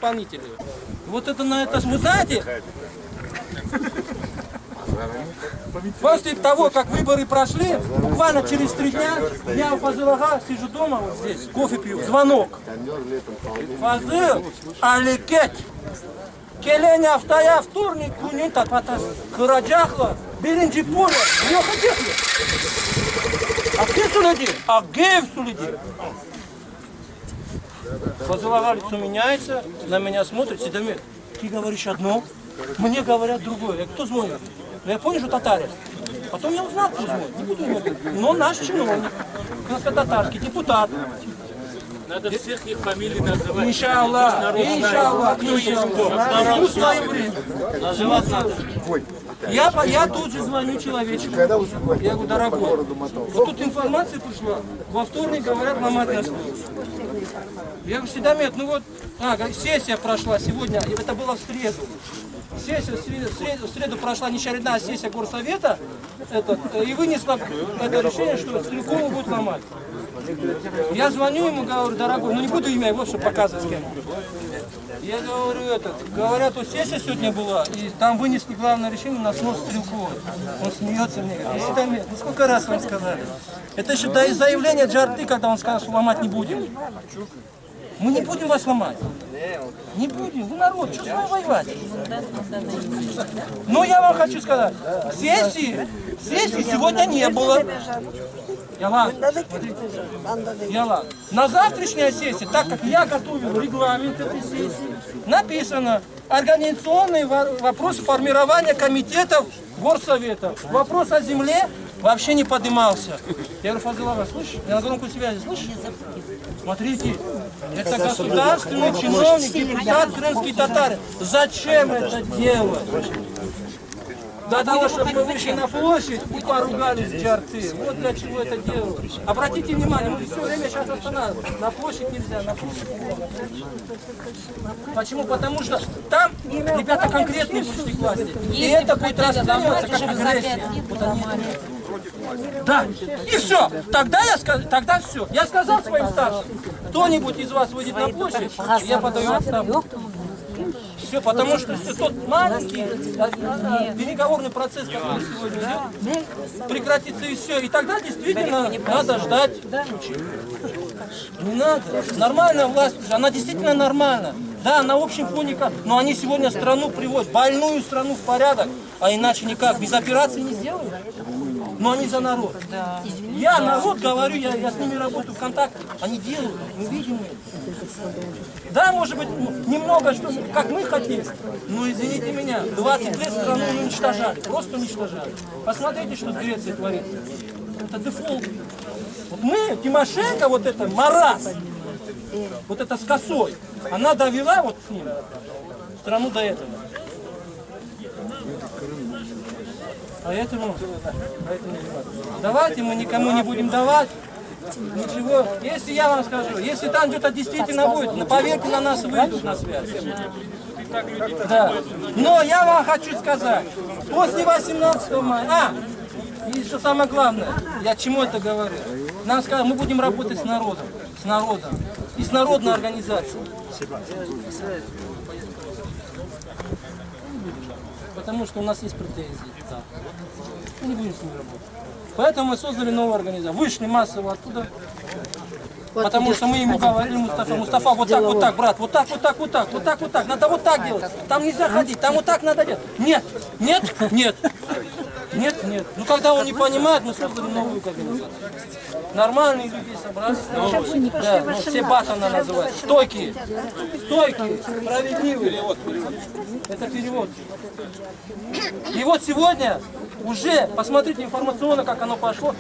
исполнители. Вот это на это, вы знаете, после того, как выборы прошли, буквально через 3 дня, я у Фазылага сижу дома, вот здесь, кофе пью, звонок. Фазыл, Аликет, Келене автоя вторник, кунита, патас, Кыраджахла, Беринджи поле, не хотели. А где Суледи? А где Суледи? Фазылага лицо меняется, на меня смотрит, Седомир, ты говоришь одно, мне говорят другое. Кто звонит? Я понял, что татарин. Потом я узнал, кто звонит. Не буду ему говорить. Но наш чиновник, татарский депутат. Надо всех их фамилий называть. Иншаллах, иншаллах, иншаллах. В свое время. Называть надо. Я тут же звоню человечку. Я говорю, дорогой, вот тут информация пришла. Во вторник, говорят, ломать нас будут. Я говорю, Седомет, ну вот, сессия прошла сегодня, это было в среду. Сессия в среду прошла неочередная сессия горсовета и вынесла это решение, что Стрелкову будут ломать. Я звоню ему, говорю, дорогой, ну не буду имя его, чтобы показывать с кем. Я говорю, говорят, вот сессия сегодня была, и там вынесли главное решение на снос Стрелковой. Он смеется мне, говорит, Седомет, ну сколько раз вам сказали? Это еще до заявления Джарты, когда он сказал, что ломать не будем. Мы не будем вас ломать. Не будем. Вы народ, что с вами воевать? Но я вам хочу сказать, сессии сегодня не было. Ялан. На завтрашняя сессия, так как я готовил регламент этой сессии, написано организационные вопросы формирования комитетов горсовета. Вопрос о земле вообще не поднимался. Я говорю, Фазылага, слышишь? Я на громкой связи, слышишь? Смотрите, это государственный чиновник, депутат, крымский татарин. Зачем это делать? Для того, чтобы мы вышли на площадь и поругались с Джарты. Вот для чего это делают. Обратите внимание, мы все время сейчас останавливаемся. На площадь нельзя, на площадь нельзя. Почему? Потому что там ребята конкретные пришли к власти. И это будет расцениваться как агрессия. Вот они. Да, и все. Тогда все. Я сказал своим старшим, кто-нибудь из вас выйдет на площадь, я подаю отставку. Все, потому что все, тот маленький переговорный процесс, который сегодня идет, прекратится и все. И тогда действительно надо ждать. Не надо. Нормальная власть, она действительно нормальная. Да, на общем фоне, но они сегодня страну приводят, больную страну в порядок, а иначе никак. Без операции не сделают. Но они за народ. Я народ говорю, я с ними работаю в контакте. Они делают, мы видим их. Да, может быть, немного, что, как мы хотим. Но извините меня, 20 лет страну уничтожали, просто уничтожали. Посмотрите, что в Греции творится. Это дефолт. Вот мы, Тимошенко, вот это мараз, вот это с косой, она довела вот с ним страну до этого. Поэтому давайте мы никому не будем давать ничего. Если я вам скажу, если там где-то действительно будет, поверьте, на нас выйдут на связь. Да. Но я вам хочу сказать, после 18 мая, и что самое главное, я чему это говорю, нам сказали, мы будем работать с народом и с народной организацией. Потому что у нас есть претензии. Да. Мы не будем с ними работать. Поэтому мы создали новую организацию. Вышли массово оттуда. Потому что мы ему говорили, Мустафа, вот так, брат, вот так. Надо вот так делать. Там нельзя ходить, там вот так надо делать. Нет. Ну когда он не понимает, мы создали новую организацию. Нормальные люди собрались. Да, все батаны называют. Стойкие, справедливые. Это перевод. И вот сегодня уже, посмотрите информационно, как оно пошло.